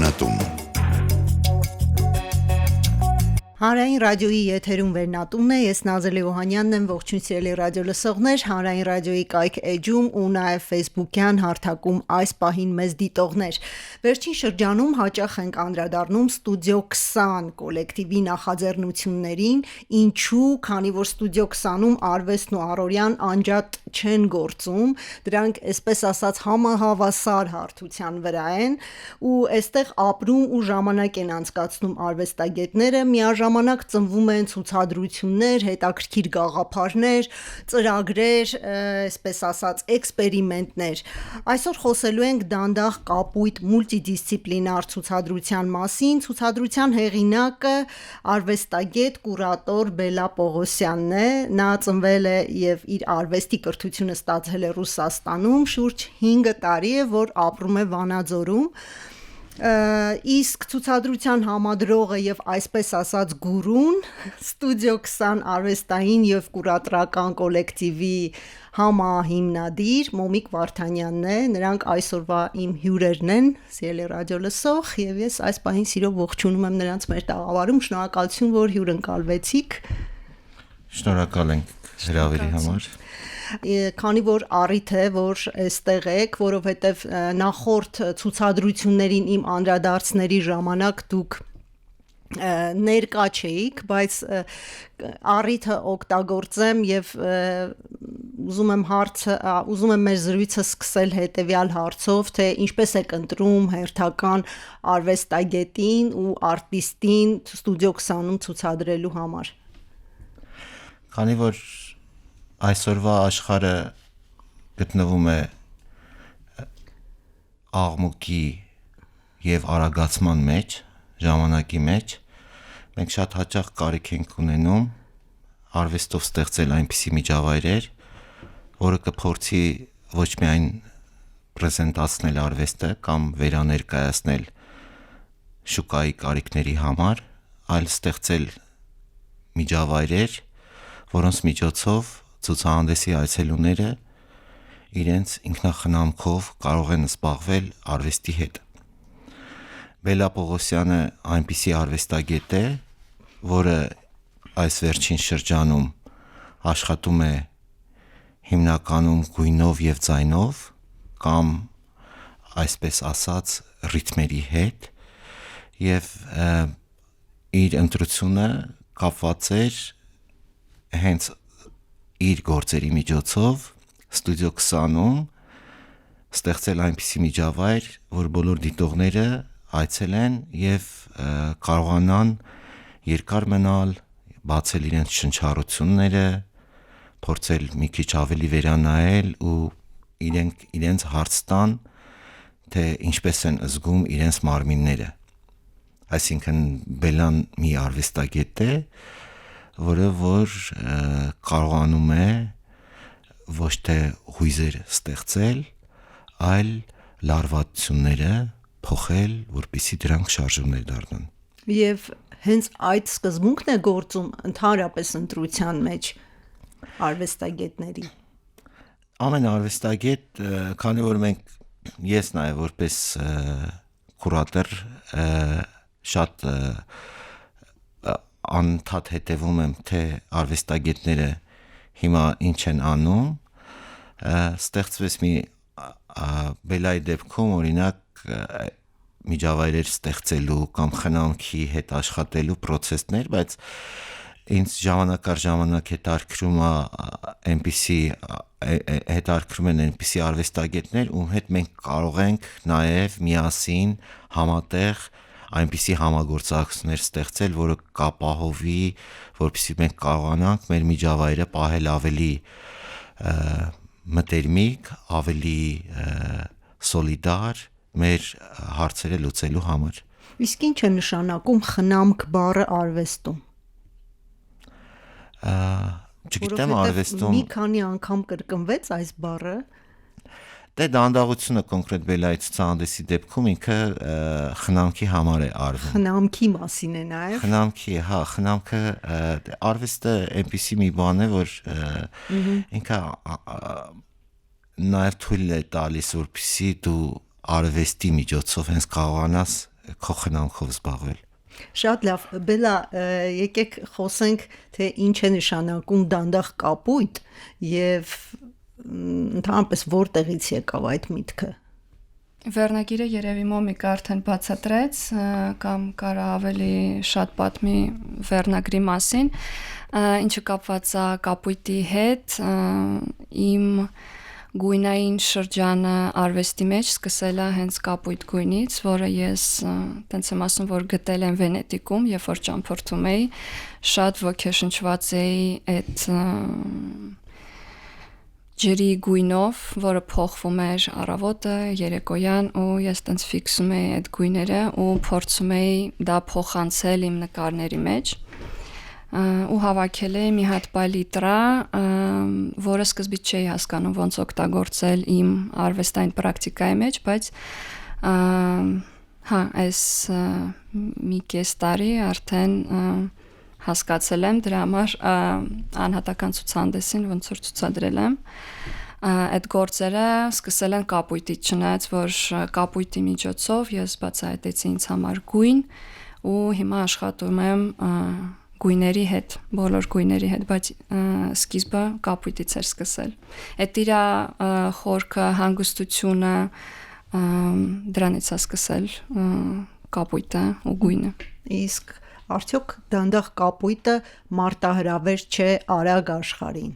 Վերնատուն Հանրային ռադիոյի եթերում Վերնատունն է, ես Նազելի Օհանյանն եմ, ողջույն սիրելի ռադիոլսողներ, Հանրային ռադիոյի կայք էջում ու նաև Facebook-յան հարթակում այս պահին մեզ դիտողներ։ Վերջին շրջանում հաճախ ենք անդրադառնում Ստուդիո 20 կոլեկտիվի նախաձեռնություններին, ինչու, քանի որ Ստուդիո 20-ում արվեստն ու առօրյան անջատ չեն գործում, դրանք այսպես ասած համահավասար հարթության վրա են ու այստեղ ապրում ու ժամանակ են անցկացնում արվեստագետները, միաժամանակ ծնվում են ցուցադրություններ, հետաքրքիր գաղափարներ, ծրագրեր, այսպես ասած էքսպերիմենտներ։ Այսօր խոսելու ենք դանդաղ կապույտ մուլտիդիսցիպլինար ցուցադրության մասին։ Ցուցադրության հեղինակը արվեստագետ, կուրատոր Բելլա Պողոսյանն է։ Նա ծնվել է եւ իր արվեստի կրթությունը ստացել է Ռուսաստանում, շուրջ 5 տարի է, որ ապրում է Վանաձորում։ Իսկ ցուցադրության համադրողը եւ այսպես ասած գուրուն Ստուդիո 20 արվեստային եւ կուրատորական կոլեկտիվի համահիմնադիր Մոմիկ Վարդանյանն է, նրանք այսօրվա իմ հյուրերն են, սիրելի ռադիոլսող, եւ ես այս պահին սիրով ողջունում եմ նրանց մեր տաղավարում, շնորհակալություն, որ հյուրընկալվեցիք։ Շնորհակալ ենք հրավերի համար։ Քանի որ առիթ է, որ այստեղ եք, որովհետև նախորդ ցուցադրություններին իմ անդրադարձների ժամանակ դուք ներկա չէիք, բայց առիթը օգտագործեմ եւ ուզում եմ մեր զրույցը սկսել հետեւյալ հարցով, թե ինչպես եք ընտրում հերթական արվեստագետին ու արտիստին Ստուդիո 20-ում ցուցադրելու համար։ Քանի որ այսօրվա աշխարհը գտնվում է աղմուկի եւ արագացման մեջ, ժամանակի մեջ, մենք շատ հաճախ կարիք ենք ունենում արվեստով ստեղծել այնպիսի միջավայրեր, որը կփորձի ոչ միայն պրեզենտացնել արվեստը կամ վերաներկայացնել շուկայի կարիքների համար, այլ ստեղծել միջավայրեր, որոնց միջոցով ցուցահանդեսի այցելուները իրենց ինքնախնամքով կարող են զբաղվել արվեստի հետ։ Բելլա Պողոսյանը այնպիսի արվեստագետ է, որը այս վերջին շրջանում աշխատում է հիմնականում գույնով եւ ձայնով կամ այսպես ասած ռիթմերի հետ եւ իր ընտրությունը կապված էր հենց իր գործերի միջոցով Ստուդիո 20-ում ստեղծել այնպիսի միջավայր, որ բոլոր դիտողները այցելեն եւ կարողանան երկար մնալ, բացել իրենց շնչառությունները, փորձել մի քիչ ավելի վերանայել ու իրենց հարց տան, թե ինչպես են զգում իրենց մարմինները։ Այսինքն Բելլան մի արվեստագետ է, որը կարողանում է ոչ թե հույզեր ստեղծել, այլ լարվածությունները փոխել, որպեսզի դրանք շարժումներ դառնան։ Եվ հենց այդ սկզբունքն է գործում ընդհանրապես ընտրության մեջ արվեստագետների։ Ամեն արվեստագետ, քանի որ ես նաև որպես կուրատոր շատ անընդհատ հետևում եմ, թե արվեստագետները հիմա ինչ են անում, ստեղծվեց մի Բելլայի դեպքում օրինակ միջավայրեր ստեղծելու կամ խնամքի հետ աշխատելու process-ներ, բայց ինձ ժամանակ առ ժամանակ հետաքրքրում են այնպիսի արվեստագետներ, ում հետ մենք կարող ենք նաև միասին համատեղ այնպիսի համագործակցություններ ստեղծել, որը կապահովի, որպեսզի մենք կարողանանք մեր միջավայրը պահել ավելի մտերմիկ, ավելի սոլիդար մեր հարցերը լուծելու համար։ Իսկ ինչ է նշանակում խնամք բառը արվեստում։ Չգիտեմ արվեստում մի քանի անգամ կրկնվեց այս բառը։ Դե դանդաղությունը կոնկրետ Բելլայի ցուցահանդեսի դեպքում ինքը խնամքի համար է արվում։ Խնամքի մասին է նաև։ Խնամքի, հա, խնամքը արվեստը այնպիսի մի բան է, որ ինքը նաև թույլ է տալիս, որպեսզի դու արվեստի միջոցով հենց կարողանաս քո խնամքով զբաղվել։ Շատ լավ, Բելա, եկեք խոսենք, թե ինչ է նշանակում դանդաղ կապույտ եւ ընդհանրապես որտեղից եկավ այդ միտքը։ Վերնագիրը երևի Մոմիկը արդեն բացատրեց, կամ կարա ավելի շատ պատմի վերնագրի մասին, ինչը կապված է կապույտի հետ, իմ գույնային շրջանը արվեստի մեջ սկսել է հենց կապույտ գույնից, որը ես տենց եմ ասում, որ գտել եմ Վենետիկում, երբ որ ճամփորդում էի, շատ ոգեշնչված էի այդ ջրի գույնով, որը փոխվում էր առավոտը, երեկոյան, ու ես տենց ֆիքսում էի այդ գույները ու փորձում էի դա փոխանցել իմ նկարների մեջ։ Ու հավաքել էի մի հատ պալիտրա, որը սկզբից չէի հասկանում ոնց օգտագործել իմ արվեստային պրակտիկայի մեջ, բայց այս մի կես տարի արդեն հասկացել եմ դրա համար անհատական ցուցահանդեսին ոնց որ ցուցադրել եմ այդ գործերը սկսել են կապույտից, չնայած որ կապույտի միջոցով ես բացահայտեցի ինձ համար գույն ու հիմա աշխատում եմ գույների հետ, բոլոր գույների հետ, բայց սկիզբը կապույտից էր սկսել։ Այդ իր խորքը, հանգստությունը դրանից է սկսել կապույտը ու գույնը։ Իսկ արդյոք դանդաղ կապույտը մարտահրավեր չէ արագ աշխարհին,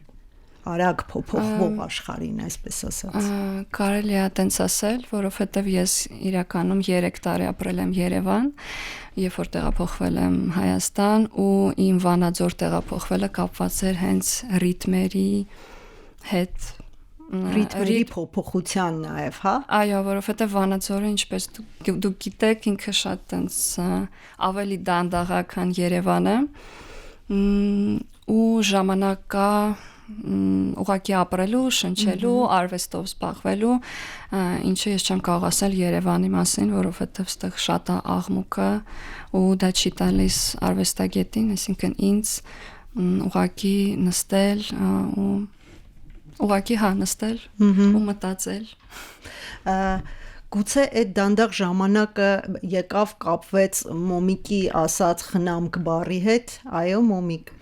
արագ փոփոխվող աշխարհին, այսպես ասած։ Կարելի է տենց ասել, որովհետև ես իրականում 3 տարի ապրել եմ Երևան, երբ որ տեղափոխվել եմ Հայաստան ու իմ Վանաձոր տեղափոխվելը կապված էր հենց ռիթմերի հետ, ռիթմերի փոփոխության նաև, հա։ Այո, որովհետև Վանաձորը, ինչպես դուք գիտեք, ինքը շատ տենց ավելի դանդաղ է, քան Երևանը, ու ժամանակ կա ուղղակի ապրելու, շնչելու, արվեստով զբաղվելու, ինչը ես չեմ կարող ասել Երևանի մասին, որովհետև ստեղ շատ է աղմուկը ու դա չի տալիս արվեստագետին, այսինքն ինձ ուղղակի նստել ու ուղղակի նստել ու մտածել։ Գուցե այդ դանդաղ ժամանակը եկավ կապվեց Մոմիկի ասած խնամք բառի հետ, այո Մոմիկ։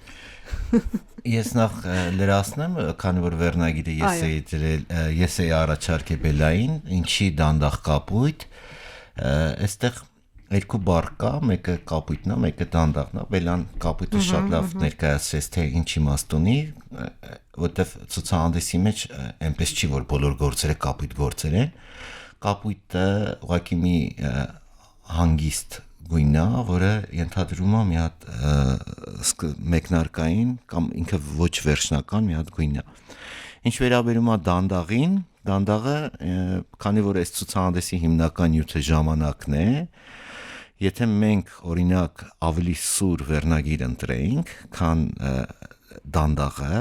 Ես նախ լրացնեմ, քանի որ վերնագիրը ես էի առաջարկել Բելային, ինչի դանդաղ կապույտ, այստեղ երկու բառ կա, մեկը կապույտն է, մեկը դանդաղն է, Բելան կապույտը շատ լավ ներկայացրեց, թե ինչ իմաստ ունի, որտեվ ցուցահանդեսի մեջ այնպես չի, որ բոլոր գործերը կապույտ գործեր են, կապույտը ուղղակի մի հանգիստ գույն է, որը ենթադրում է մի հատ մեկնարկային կամ ինքը ոչ վերջնական մի հատ գույն է։ Ինչ վերաբերում է դանդաղին, դանդաղը, քանի որ այս ցուցահանդեսի հիմնական նյութը ժամանակն է, եթե մենք օրինակ ավելի սուր վերնագիր ընտրեինք, քան դանդաղը,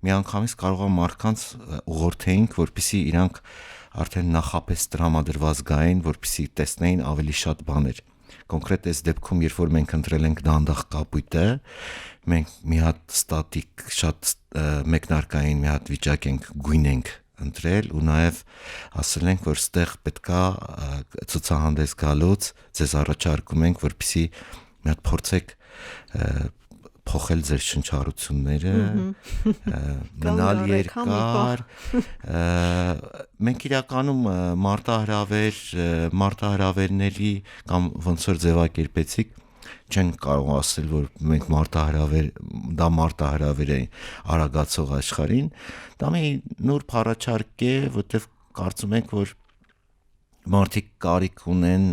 միանգամից կարող է մարդկանց ուղղորդեինք, որպեսզի իրանք արդեն նախապես տրամադրված գային, որպեսզի տեսնեին ավելի շատ բաներ։ Կոնկրետ այս դեպքում, երբ որ մենք ընտրել ենք դանդաղ կապույտը, մենք մի հատ ստատիկ, շատ մեկնարկային մի հատ վիճակ ենք գույն ենք ընտրել ու նաև ասել ենք, որ ստեղ պետքա ցուցահանդես գալուց ձեզ առաջարկում ենք, որպեսզի մի հատ փորձեք փոխել ձեր շնչառությունները, մնալ երկար, մենք իրականում մարտահրավերների կամ ոնց որ ձևակերպեցիք, չենք կարող ասել, որ մենք դա մարտահրավեր է արագացող աշխարհին, դա մի նուրբ առաջարկ է, որտեղ կարծում ենք, որ մարդիկ կարիք ունեն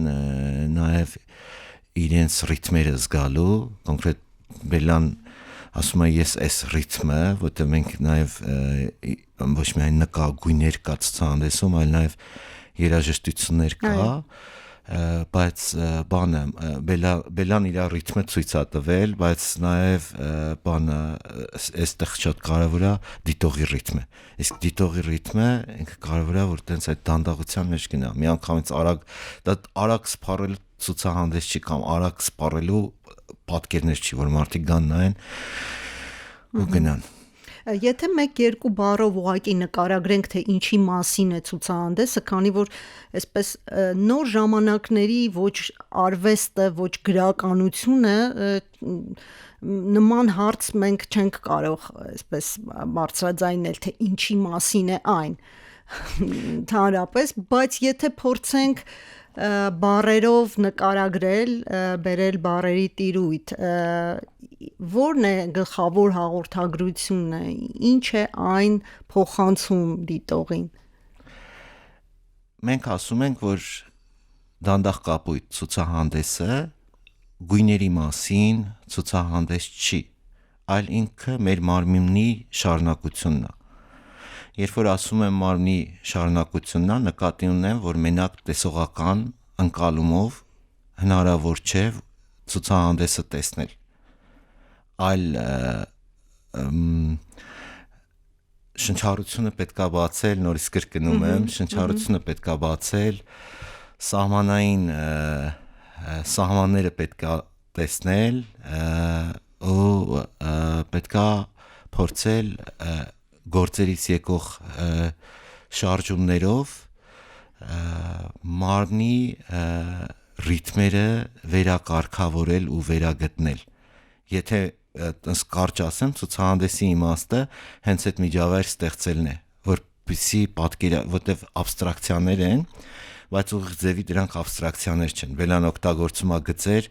նաև իրենց ռիթմերը զգալու, կոնկրետ Բելան ասում է ես այս ռիթմը, որտեղ մենք նաև ոչ միայն գույներ կա ցուցահանդեսում, այլ նաև երաժշտություններ կա, բայց բանը Բելան իր ռիթմը ցույց է տվել, բայց նաև բանը այստեղ շատ կարևոր է դիտողի ռիթմը։ Իսկ դիտողի ռիթմը ինքը կարևոր է, որ տենց այդ դանդաղության մեջ գնա։ Միանգամից արագ սփառել ցուցահանդես չի կամ արագ սփառելու պատկերներ չի, որ մարդիկ գան նայեն ու գնան։ Եթե 1-2 բառով ուղղակի նկարագրենք, թե ինչի մասին է ցուցահանդեսը, քանի որ այսպես նոր ժամանակների ոչ արվեստը, ոչ գրականությունը նման հարց մենք չենք կարող այսպես բարձրաձայնել, թե ինչի մասին է այն ընդհանրապես, բայց եթե փորձենք բառերով նկարագրել, բերել բառերի տիրույթ, որն է գլխավոր հաղորդագրությունը, ինչ է այն փոխանցում դիտողին։ Մենք ասում ենք, որ դանդաղ կապույտ ցուցահանդեսը գույների մասին ցուցահանդես չի, այլ ինքը մեր մարմինի շարունակությունն է։ Երբ որ ասում եմ մարմնի շարունակությունն է, նկատի ունեմ, որ մենակ տեսողական ընկալումով հնարավոր չէ ցուցահանդեսը տեսնել, այլ շնչառությունը պետքա բացել, նորից կրկնում եմ, շնչառությունը պետքա բացել, սահմանները պետքա տեսնել ու պետքա փորձել գործերից եկող շարժումներով մարմնի ռիթմերը վերակարգավորել ու վերագտնել։ Եթե կարճ ասեմ, ցուցահանդեսի իմաստը հենց այդ միջավայր ստեղծելն է, որպեսզի որտեվ աբստրակցիաներ են, բայց ուղիղ ձևի դրանք աբստրակցիաներ չեն։ Բելան օգտագործում է գծեր,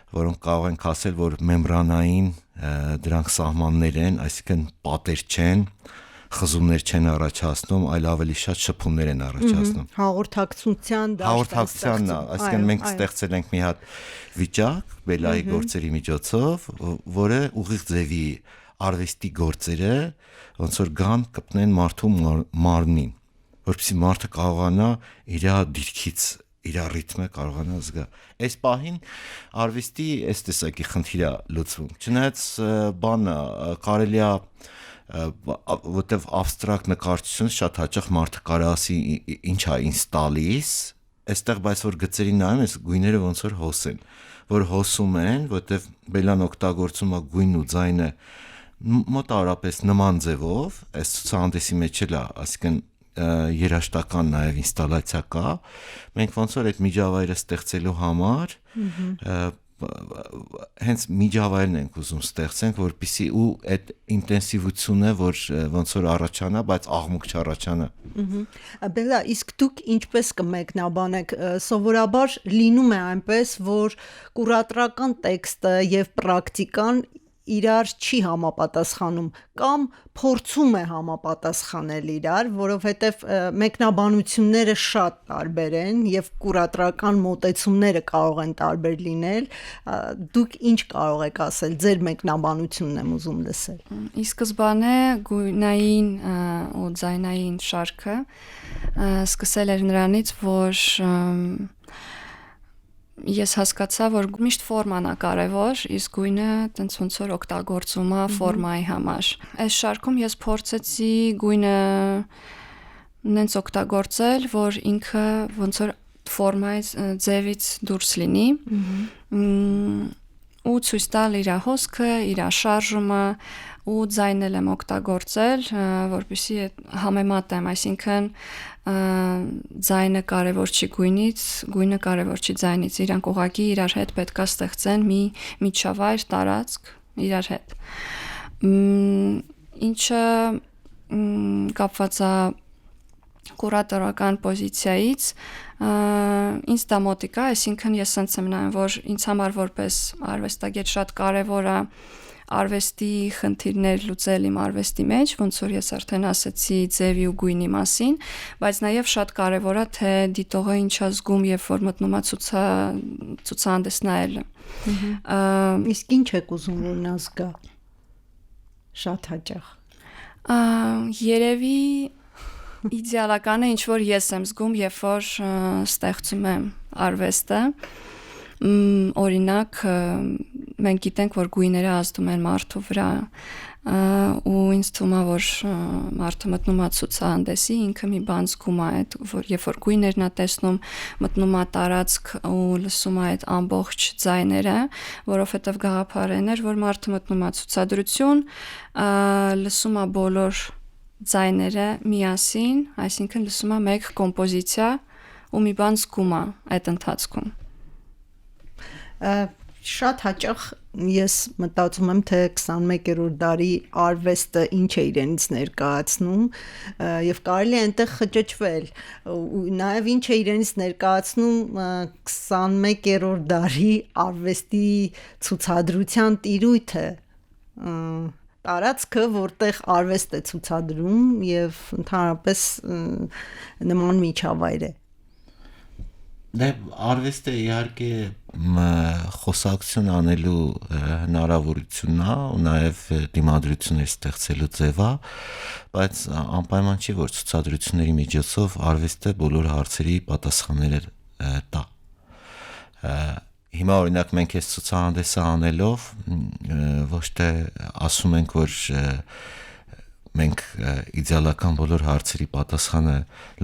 որոնք կարող ենք ասել, որ մեմբրանային դրանք սահմաններ են, այսինքն պատեր չեն, խզումներ չեն առաջացնում, այլ ավելի շատ շփումներ են առաջացնում։ Հաղորդակցության Հաղորդակցությանն է, այսինքն մենք ստեղծել ենք մի հատ վիճակ բելայի գործերի միջոցով, որը ուղիղ ձևի արվեստի գործերը ոնց որ գան կպնեն մարդու մարմնին, որպեսզի մարդը կարողանա իր դիրքից իր ռիթմը կարողանա զգա։ Այս պահին արվեստի այս տեսակի խնդիրը լուծվում։ Չնայած բանը կարելի է որտեվ աբստրակտ նկարչությունը շատ հաճախ մարդը կարա ասի ինչ է ինձ տալիս, այստեղ բայց որ գծերին նայում ես գույները ոնց որ հոս են, որ հոսում են, որտեվ Բելան օգտագործում է գույնն ու ձայնը մոտավորապես նման ձևով, այս ցուցահանդեսի մեջ էլ է, այսինքն երաժշտական նաև ինստալացիա կա, մենք ոնց որ այդ միջավայրը ստեղծելու համար հենց միջավայրն ենք ուզում ստեղծենք, որպեսզի ու այդ ինտենսիվությունը, որ ոնց որ առաջանա, բայց աղմուկ չառաջանա։ Բելա, իսկ դուք ինչպես կմեկնաբանեք, սովորաբար լինում է այնպես, որ կուրատրական տեքստը եւ պրակտիկան իրար չի համապատասխանում կամ փորձում է համապատասխանել իրար, որովհետև մեկնաբանությունները շատ տարբեր են եւ կուրատրական մոտեցումները կարող են տարբեր լինել։ Դուք ինչ կարող եք ասել, ձեր մեկնաբանությունն եմ ուզում լսել։ Ի սկզբանե գույնային ու ձայնային շարքը սկսել էր նրանից, որ ես հասկացա, որ միշտ ֆորման է կարևոր, իսկ գույնը տենց ոնց որ օգտագործում է ֆորմայի համար։ Այս շարքում ես փորձեցի գույնը նենց օգտագործել, որ ինքը ոնց որ ֆորմայից ձևից դուրս լինի ու ցույց տալ իր հոսքը, իր շարժումը ու ձայնել եմ օգտագործել, որպեսզի համեմատեմ, այսինքն ձայնը կարևոր չի գույնից, գույնը կարևոր չի ձայնից, իրանք ուղղակի իրար հետ պետք է ստեղծեն մի միջավայր, տարածք իրար հետ։ Ինչը կապված է կուրատորական պոզիցիայից, ինձ դա մոտիկ է, այսինքն ես սենց եմ նայում, որ ինձ համար որպես արվեստագետ շատ կարևոր է արվեստի խնդիրներ լուծել իմ արվեստի մեջ, ոնց որ ես արդեն ասացի ձևի ու գույնի մասին, բայց նաև շատ կարևոր է, թե դիտողը ինչ է զգում, երբ որ մտնում է ցուցահանդես նայելը։ Իսկ ինչ եք ուզում որ նա զգա։ Շատ հաճախ։ Երևի իդեալականը ինչ որ ես եմ զգում, երբ որ ստեղծում եմ արվեստը, Օրինակ մենք գիտենք, որ գույները ազդում են մարդու վրա ու ինձ թվում է, որ մարդը մտնում է ցուցահանդեսի, ինքը մի բան զգում է, որ երբ որ գույներն է տեսնում, մտնում է տարածք ու լսում է այդ ամբողջ ձայները, որովհետև գաղափարն էր, որ մարդը մտնում է ցուցադրություն, լսում է բոլոր ձայները միասին, այսինքն լսում է մեկ կոմպոզիցիա ու մի բան զգում է այդ ընթացքում։ Շատ հաճախ ես մտածում եմ, թե 21-րդ դարի արվեստը ինչ է իրենից ներկայացնում եւ կարելի է այնտեղ խճճվել ու նաեւ ինչ է իրենից ներկայացնում 21-րդ դարի արվեստի ցուցադրության տիրույթը տարածքը, որտեղ արվեստ է ցուցադրում եւ ընդհանրապես նման միջավայր է։ Դե արվեստը իհարկե խոսակցություն անելու հնարավորությունն է ու նաև դիմադրություններ ստեղծելու ձև է, բայց անպայման չի, որ ցուցադրությունների միջոցով արվեստը բոլոր հարցերի պատասխանները տա։ Հիմա օրինակ մենք այս ցուցահանդեսը անելով ոչ թե ասում ենք, որ մենք իդեալական բոլոր հարցերի պատասխանը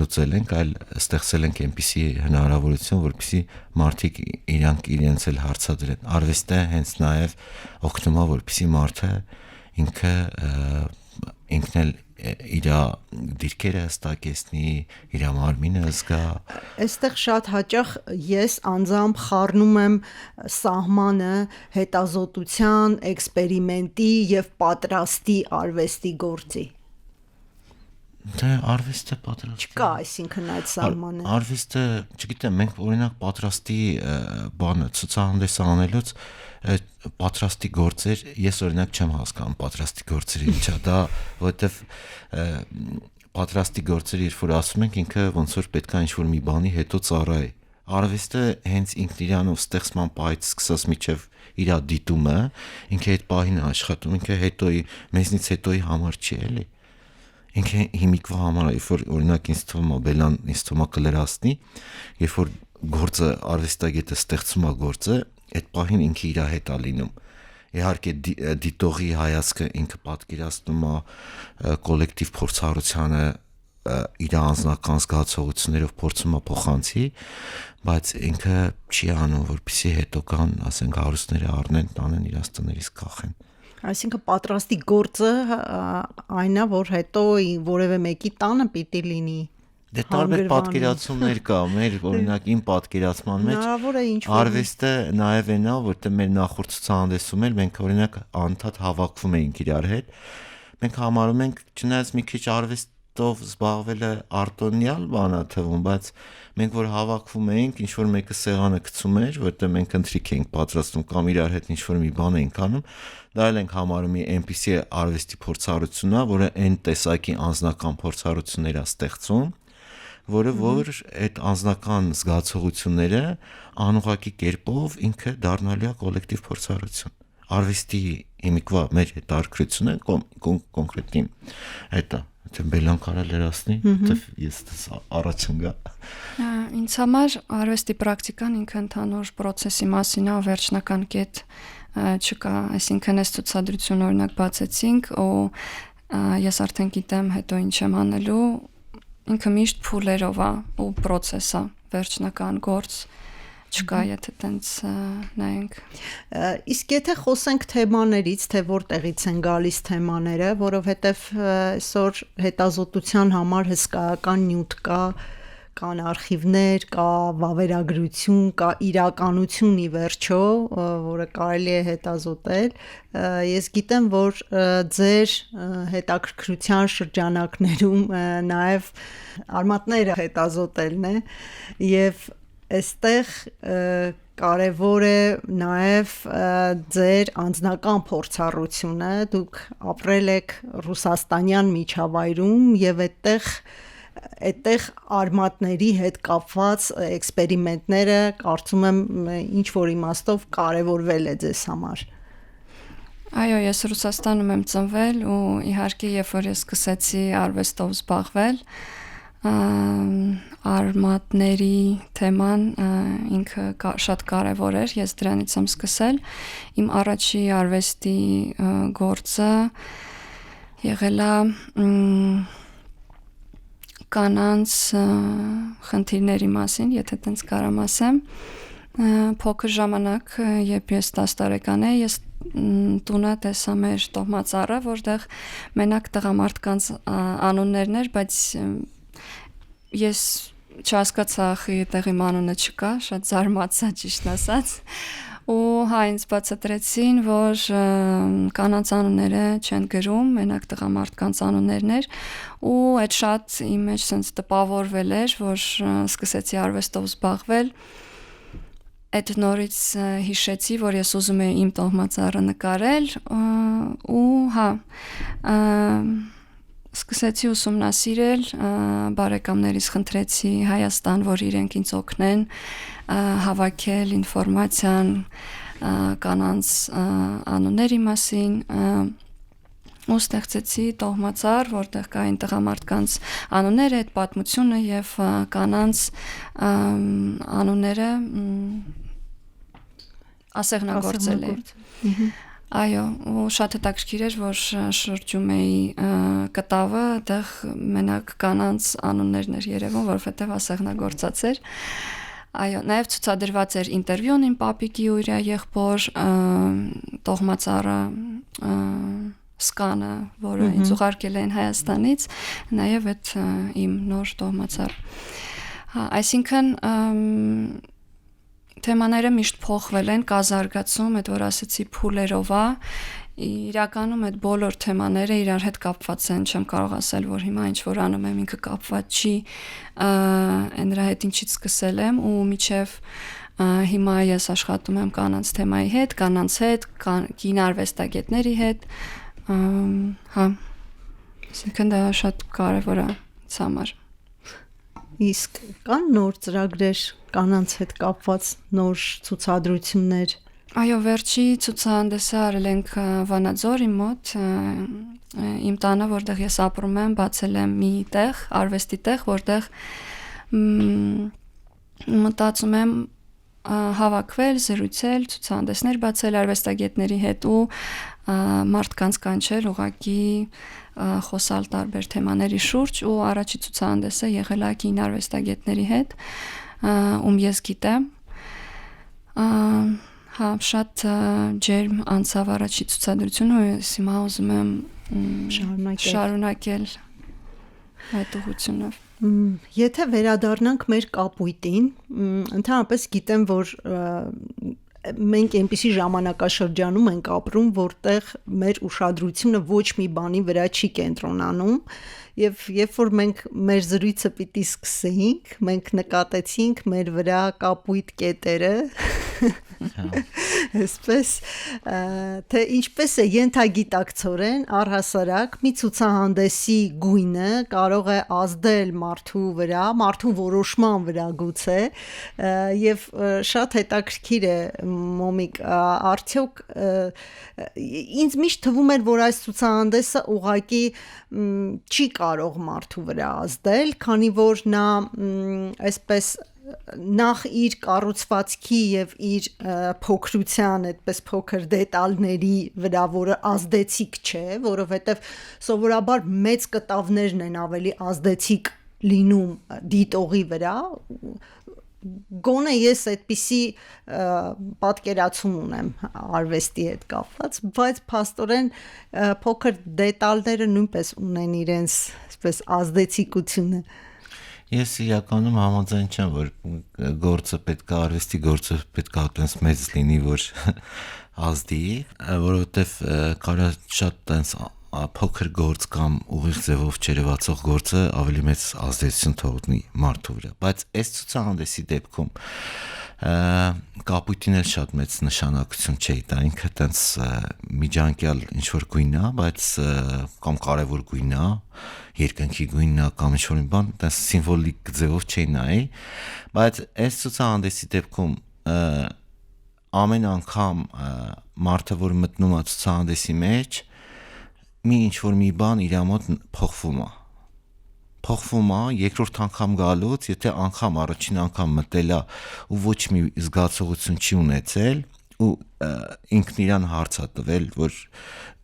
լուծել ենք, այլ ստեղծել ենք այնպիսի հնարավորություն, որպեսզի մարդիկ իրենց էլ հարցադրեն։ Արվեստը հենց նաև օգնում է, որպեսզի մարդը ինքն էլ իր դիրքերը հստակեցնի, իր մարմինը զգա։ Այստեղ շատ հաճախ ես անձամբ խառնում եմ սահմանը հետազոտության, էքսպերիմենտի եւ պատրաստի արվեստի գործի։ Դե արվեստը պատրաստի։ Չկա, այսինքն այդ սահմանը։ Արվեստը, չգիտեմ, մենք օրինակ պատրաստի բանը ցուցահանդես անելուց պատրաստի գործեր, ես օրինակ չեմ հասկանում պատրաստի գործերը ինչա, դա որովհետև պատրաստի գործերը երբ որ ասում ենք, ինքը ոնց որ պետք է ինչ-որ մի բանի հետո ծառայի։ Արվեստը հենց ինքն իրանով ստեղծման պահից սկսած մինչև իր դիտումը, ինքը այդ պահին աշխատում, ինքը հետոյի, մեզնից հետոյի համար չի էլի։ Ինքը հիմիկվա համար, երբ որ օրինակ ինձ թվում է բելան ինձ թվում է կլերացնի, երբ որ գործը արվեստագետը ստեղծում է գործը, այդ պահին ինքը իր հետ է լինում։ Իհարկե դիտողի հայացքը ինքը պատկերացնում է կոլեկտիվ փորձառությանը իր անձնական զգացողություններով փորձում է փոխանցի, բայց ինքը չի անում, որպեսզի հետո կան, ասենք, հարուստները առնեն, տանեն իրաց տներից կախեն։ Այսինքն պատրաստի գործը այն է, որ հետո որևէ մեկի տանը պիտի լինի։ Դե տարբեր պատկերացումներ կա, մեր օրինակ իմ պատկերացման մեջ արվեստը նաև այն է, որտեղ մեր նախորդ ցուցահանդեսում էլ մենք օրինակ անդադ հավաքվում էինք իրար հետ։ Մենք համարում ենք, չնայած մի քիչ արվեստով զբաղվելը արտոնյալ բան է թվում, բայց մենք որ հավաքվում էինք, ինչ որ մեկը սեղանը գցում էր, որտեղ մենք ընթրիք էինք պատրաստում կամ իրար հետ ինչ որ մի բան էինք անում, դա էլ ենք համարում մի այնպիսի արվեստի փորձառություն է, որը այն տեսակի անձնական փորձառություններ է ստեղծում, որը որ այդ անձնական զգացողությունները անուղղակի կերպով ինքը դառնալու է կոլեկտիվ փորձառություն։ Արվեստի հիմիկվա մեր հետաքրքրությունը կոնկրետին այդ է, թե բելան կարա լերացնի, թե ես առաջ ընկա։ Ինձ համար արվեստի պրակտիկան ինքը ընդհանուր process-ի մասին է, վերջնական կետ չկա, այսինքն այս ցուցադրությունը օրինակ բացեցինք ու ես արդեն գիտեմ հետո ինչ եմ անելու, ինքը միշտ փուլերով է ու process է, վերջնական գործ չկա, եթե տենց նայենք։ Իսկ եթե խոսենք թեմաներից, թե որտեղից են գալիս թեմաները, որովհետև այսօր հետազոտության համար հսկայական նյութ կա, կան արխիվներ, կա վավերագրություն, կա իրականություն ի վերջո, որը կարելի է հետազոտել։ Ես գիտեմ, որ ձեր հետաքրքրության շրջանակներում նաև արմատները հետազոտելն է եւ այստեղ կարևոր է նաև ձեր անձնական փորձառությունը, դուք ապրել եք ռուսաստանյան միջավայրում եւ այդտեղ արմատների հետ կապված էքսպերիմենտները կարծում եմ ինչ որ իմաստով կարևորվել է ձեզ համար։ Այո, ես Ռուսաստանում եմ ծնվել ու իհարկե երբ որ ես սկսեցի արվեստով զբաղվել, արմատների թեման ինքը շատ կարևոր էր, ես դրանից եմ սկսել, իմ առաջի արվեստի գործը եղել է կանանց խնդիրների մասին, եթե տենց կարամ ասեմ, փոքր ժամանակ, երբ ես 10 տարեկան էի, ես տունը տեսա մեր տոհմածառը, որտեղ մենակ տղամարդկանց անուններն էր, բայց ես չհասկացա ախի այդտեղ իմ անունը չկա, շատ զարմացա ճիշտն ասած, ու ինձ բացատրեցին, որ կանանց անունները չեն գրում, մենակ տղամարդկանց անուններն էր, ու այդ շատ իմ մեջ սենց տպավորվել էր, որ սկսեցի արվեստով զբաղվել, այդ նորից հիշեցի, որ ես ուզում եի իմ տոհմածառը նկարել, ու սկսեցի ուսումնասիրել, բարեկամներից խնդրեցի Հայաստան, որ իրենք ինձ օգնեն հավաքել ինֆորմացիան կանանց անունների մասին, ու ստեղծեցի տոհմածառ, որտեղ կային տղամարդկանց անունները, այդ պատմությունը եւ կանանց անունները ասեղնագործել էի։ Այո, ու շատ հետաքրքիր էր, որ շրջում էի կտավը, այդտեղ մենակ կանանց անուններն էր երևում, որովհետև ասեղնագործած էր։ Այո, նաև ցուցադրված էր ինտերվյուն իմ պապիկի ու իր եղբոր տոհմածառը սկանը, որը ինձ ուղարկել էին Հայաստանից, նաև այդ իմ նոր տոհմածառ։ Այսինքն թեմաները միշտ փոխվել են, կա զարգացում, այդ որ ասեցի փուլերով է, իրականում այդ բոլոր թեմաները իրար հետ կապված են, չեմ կարող ասել, որ հիմա ինչ որ անում եմ ինքը կապված չի, նրա հետ ինչից սկսել եմ ու միջև հիմա ես աշխատում եմ կանանց թեմայի հետ, կանանց հետ, կին արվեստագետների հետ, այսինքն դա շատ կարևոր է ինձ համար։ Իսկ կան նոր ծրագրեր կանանց հետ կապված, նոր ցուցադրություններ։ Այո, վերջի ցուցահանդեսը արել ենք Վանաձորի մոտ, իմ տանը, որտեղ ես ապրում եմ, բացել եմ մի տեղ, արվեստի տեղ, որտեղ մտածում եմ հավաքվել, զրուցել, ցուցահանդեսներ բացել արվեստագետների հետ ու մարդկանց կանչել ուղղակի խոսալ տարբեր թեմաների շուրջ ու առաջի ցուցահանդեսը եղել է կին արվեստագետների հետ, ում ես գիտեմ, շատ ջերմ անցավ առաջի ցուցադրությունը ու ես հիմա ուզում եմ շարունակել այդ ուղղությունով։ Եթե վերադառնանք մեր կապույտին, ընդհանրապես գիտեմ, որ մենք այնպիսի ժամանակաշրջանում ենք ապրում, որտեղ մեր ուշադրությունը ոչ մի բանի վրա չի կենտրոնանում, եւ երբ որ մենք մեր զրույցը պիտի սկսեինք, մենք նկատեցինք մեր վրա կապույտ կետերը, այսպես, թե ինչպես է ենթագիտակցորեն առհասարակ մի ցուցահանդեսի գույնը կարող է ազդել մարդու վրա, մարդու որոշման վրա գուցե, եւ շատ հետաքրքիր է Մոմիկ, արդյոք ինձ միշտ թվում էր, որ այս ցուցահանդեսը ուղղակի չի կարող մարդու վրա ազդել, քանի որ նա այսպես նախ իր կառուցվածքի եւ իր փոքրության այդպես փոքր դետալների վրա, որը ազդեցիկ չէ, որովհետեւ սովորաբար մեծ կտավներն են ավելի ազդեցիկ լինում դիտողի վրա, գոնե ես այդպիսի պատկերացում ունեմ արվեստի հետ կապված, բայց փաստորեն փոքր դետալները նույնպես ունեն իրենց այսպես ազդեցիկությունը։ Ես իրականում համաձայն չեմ, որ գործը պետք է արվեստի գործը պետք է այդպես մեծ լինի, որ ազդի, որովհետև կարա շատ տենց փոքր գործ կամ ուղիղ ձևով չերևացող գործը ավելի մեծ ազդեցություն թողնի մարդու վրա, բայց այս ցուցահանդեսի դեպքում կապույտին էլ շատ մեծ նշանակություն չէ տա, ինքը տենց միջանկյալ ինչ որ գույն է, բայց կամ կարևոր գույն է, երկնքի գույնն է կամ ինչ որ մի բան, տենց սիմվոլիկ ձևով չի նայի, բայց այս ցուցահանդեսի դեպքում ամեն անգամ մարդը, որ մտնում է ցուցահանդեսի մեջ, մի ինչ որ մի բան իր մոտ փոխվում է, փոխվում է երկրորդ անգամ գալուց, եթե անգամ առաջին անգամ մտելա ու ոչ մի զգացողություն չի ունեցել ու ինքն իրան հարց է տվել, որ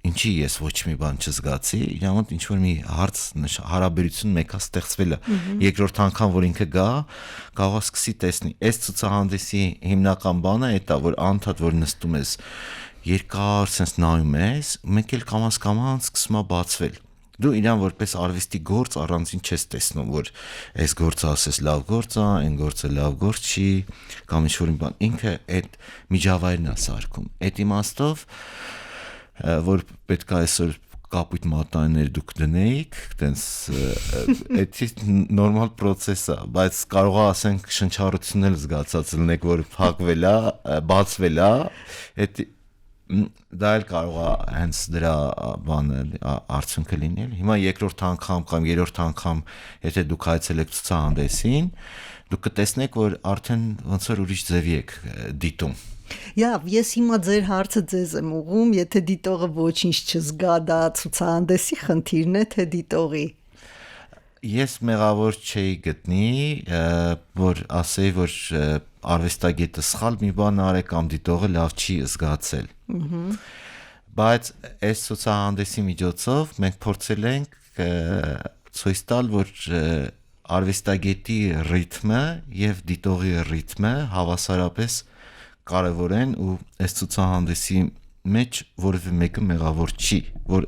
ինչի ես ոչ մի բան չզգացի, իրան մոտ ինչ որ մի հարց հարաբերություն մեկա ստեղծվել է։ Երկրորդ անգամ որ ինքը գա, կարող է սկսի տեսնի։ Այս ցուցահանդեսի հիմնական բանը է դա, որ անդադ որ նստում ես երկար sense նայում ես, մեկ էլ կամաց սկսում է բացվել։ Դու իրան որպես արվեստի գործ առանձին չես տեսնում, որ այս գործը ասես լավ գործ է, այն գործը լավ գործ չի, կամ ինչ-որ մի բան։ Ինքը այդ միջավայրն է սարքում։ Այդ իմաստով, որ պետք է այսօր կապույտ մատանիներ դուք դնեիք, տենց էդի նորմալ process է, բայց կարող է ասենք շնչառությունն էլ զգացած լինեք, որ փակվել է, բացվել է, այդ դա էլ կարող է հենց դրա բանը արդյունքը լինել։ Հիմա երկրորդ անգամ կամ երրորդ անգամ, եթե դուք այցելեք ցուցահանդեսին, դուք կտեսնեք, որ արդեն ոնց որ ուրիշ ձևի եք դիտում։ Ես հիմա ձեր հարցը ձեզ եմ ուղղում, եթե դիտողը ոչինչ չզգա, դա ցուցահանդեսի խնդիրն է, թե դիտողի։ Ես մեղավոր չէի գտնի, որ ասեի, որ արվեստագետը սխալ մի բան արել կամ դիտողը լավ չի զգացել։ Բայց այս ցուցահանդեսի միջոցով մենք փորձել ենք ցույց տալ, որ արվեստագետի ռիթմը եւ դիտողի ռիթմը հավասարապես կարևոր են ու այս ցուցահանդեսի մեջ որևէ մեկը մեղավոր չի, որ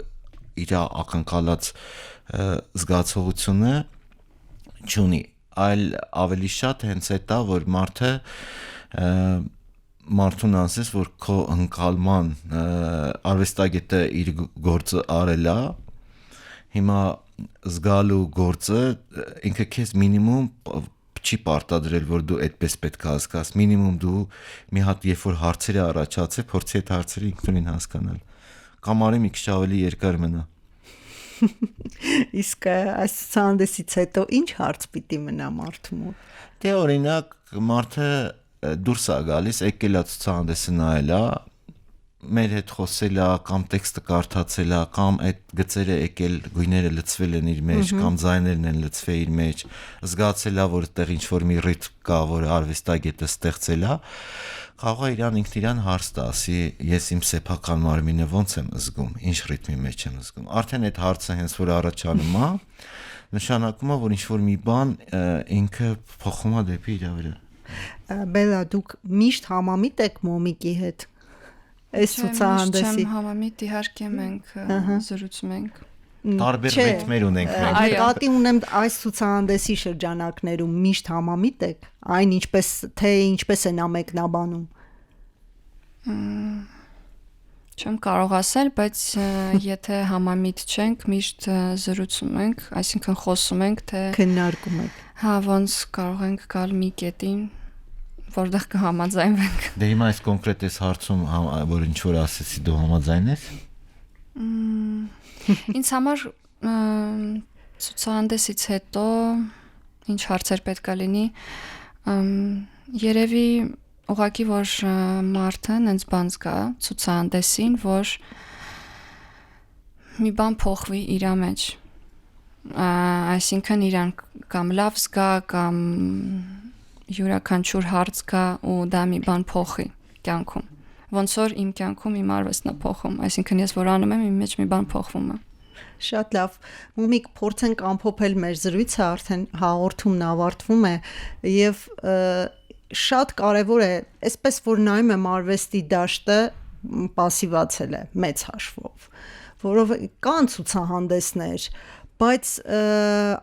իր ակնկալած զգացողությունը չունի, այլ ավելի շատ հենց այդ է, որ մարդուն ասես, որ քո ընկալման արվեստագետը իր գործը արել է, հիմա զգալու գործը ինքը քեզ մինիմում չի պարտադրել, որ դու այդպես պետք է հասկաս, մինիմում դու մի հատ երբ որ հարցեր է առաջացել, փորձի այդ հարցերը ինքնուրույն հասկանալ, կամ արի մի քիչ ավելի երկար մնա։ Իսկ այս ցուցահանդեսից հետո ինչ հարց պիտի մնա մարդու մոտ։ Դե օրինակ մարդը դուրս է գալիս, եկել է ցուցահանդեսը նայել է, մեր հետ խոսել է կամ տեքստը կարդացել է, կամ այդ գծերը եկել գույները լցվել են իր մեջ, կամ ձայներն են լցվել իր մեջ, զգացել է, որ այդտեղ ինչ-որ մի ռիթմ կա, որ արվեստագետը ստեղծել է, կարող է իրան ինքն իրան հարց տա, ասի ես իմ սեփական մարմինը ոնց եմ զգում, ինչ ռիթմի մեջ եմ զգում։ Արդեն այդ հարցը հենց որ առաջանում է, նշանակում է, որ ինչ-որ մի բան ինքը փոխում է դեպի իր վրա։ Բելա, դուք միշտ համամիտ եք Մոմիկի հետ։ Այս ցուցահանդեսի համամիտ իհարկե մենք զրուցում ենք։ Տարբեր ռիթմեր ունենք մենք։ Նկատի ունեմ այս ցուցահանդեսի շրջանակներում միշտ համամիտ եք, այն ինչպես է նա մեկնաբանում։ Չեմ կարող ասել, բայց եթե համամիտ չենք, միշտ զրուցում ենք, այսինքն խոսում ենք, թե քննարկում եք։ Հա, ոնց կարող ենք գալ մի կետին, որտեղ կհամաձայնվենք։ Դե հիմա այս կոնկրետ այս հարցում, որ ինչ որ ասեցի, դու համաձայն ես։ Ինձ համար ցուցահանդեսից հետո ինչ հարցեր պետք է լինի, երևի ուղղակի որ մարդը նենց բան զգա ցուցահանդեսին, որ մի բան փոխվի իր մեջ, այսինքն իրան կամ լավ զգա, կամ յուրաքանչյուր հարց գա ու դա մի բան փոխի կյանքում, ոնց որ իմ կյանքում իմ արվեստն է փոխում, այսինքն ես որ անում եմ, իմ մեջ մի բան փոխվում է։ Շատ լավ, Մոմիկ, փորձենք ամփոփել մեր զրույցը, արդեն հաղորդումն ավարտվում է եւ շատ կարեւոր է, այսպես որ նայում եմ արվեստի դաշտը պասիվացել է մեծ հաշվով, որովհետեւ կան ցուցահանդեսներ, բայց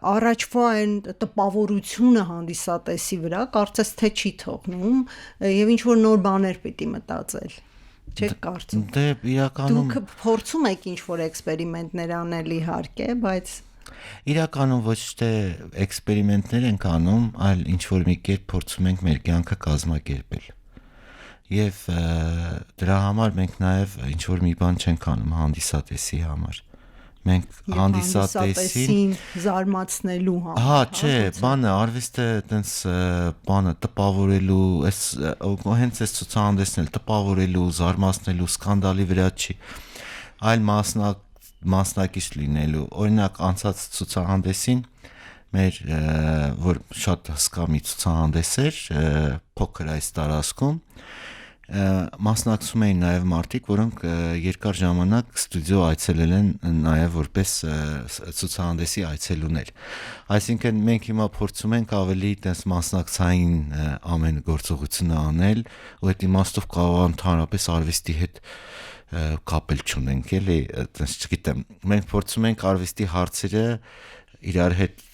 առաջվա այն տպավորությունը հանդիսատեսի վրա կարծես թե չի թողնում եւ ինչ որ նոր բաներ պիտի մտածել։ Չեք կարծում։ Դե իրականում դուք փորձում եք ինչ որ էքսպերիմենտներ անել իհարկե, բայց իրականում ոչ թե էքսպերիմենտներ ենք անում, այլ ինչ որ մի կերպ փորձում ենք մեր կյանքը կազմակերպել։ Եվ դրա համար մենք նաև ինչ որ մի բան չենք անում հանդիսատեսի համար։ Մենք հանդիսատեսին զարմացնելու համար։ Հա, չէ, բանը արվեստը այտենց բանը տպավորելու, այս հենց այս ցուցահանդեսն էլ տպավորելու, զարմացնելու, սկանդալի վրա չի, այլ մասնակից լինելու։ Օրինակ անցած ցուցահանդեսին մեր որ շատ հսկա մի ցուցահանդես էր փոքր այս տարածքում մասնակցում էին նաև մարդիկ, որոնք երկար ժամանակ ստուդիո այցելել են նաև որպես ցուցահանդեսի այցելուներ։ Այսինքն մենք հիմա փորձում ենք ավելի տես մասնակցային ամեն գործողությունը անել, ու այդ իմաստով կարող ընդհանրապես արվեստի հետ կապել չունենք, էլի, այտենց չգիտեմ։ Մենք փորձում ենք արվեստի հարցերը իրար հետ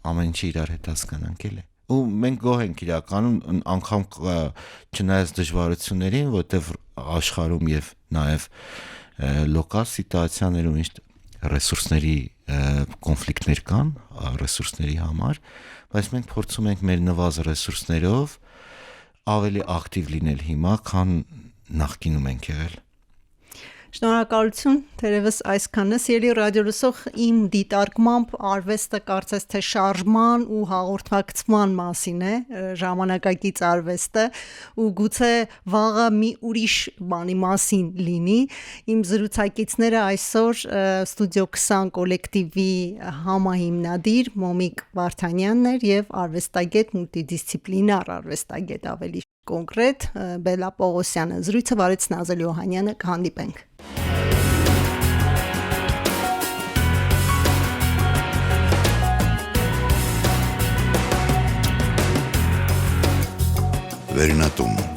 ամեն ինչը իրար հետ հասկանանք, էլի։ Ու մենք գոհ ենք իրականում անգամ չնայած դժվարություններին, որտեղ աշխարհում եւ նաեւ լոկալ սիտուացիաներում ինչ ռեսուրսների կոնֆլիկտներ կան, ռեսուրսների համար, բայց մենք փորձում ենք մեր նվազ ռեսուրսներով ավելի ակտիվ լինել հիմա, քան նախկինում ենք եղել։ Շնորհակալություն, թերևս այսքանը սիրելի ռադիոլսող իմ դիտարկմամբ արվեստը կարծես թե շարժման ու հաղորդակցման մասին է, ժամանակակից արվեստը ու գուցե վաղը մի ուրիշ բանի մասին լինի։ Իմ զրուցակիցները այսօր Ստուդիո 20 կոլեկտիվի համահիմնադիր Մոմիկ Վարդանյանն էր եւ արվեստագետ, մուլտիդիսցիպլինար արվեստագետ ավելի կոնկրետ Բելլա Պողոսյանը։ Զրույցը վարեց Նազել Յոհանյանը, կհանդիպենք։ Վերնատուն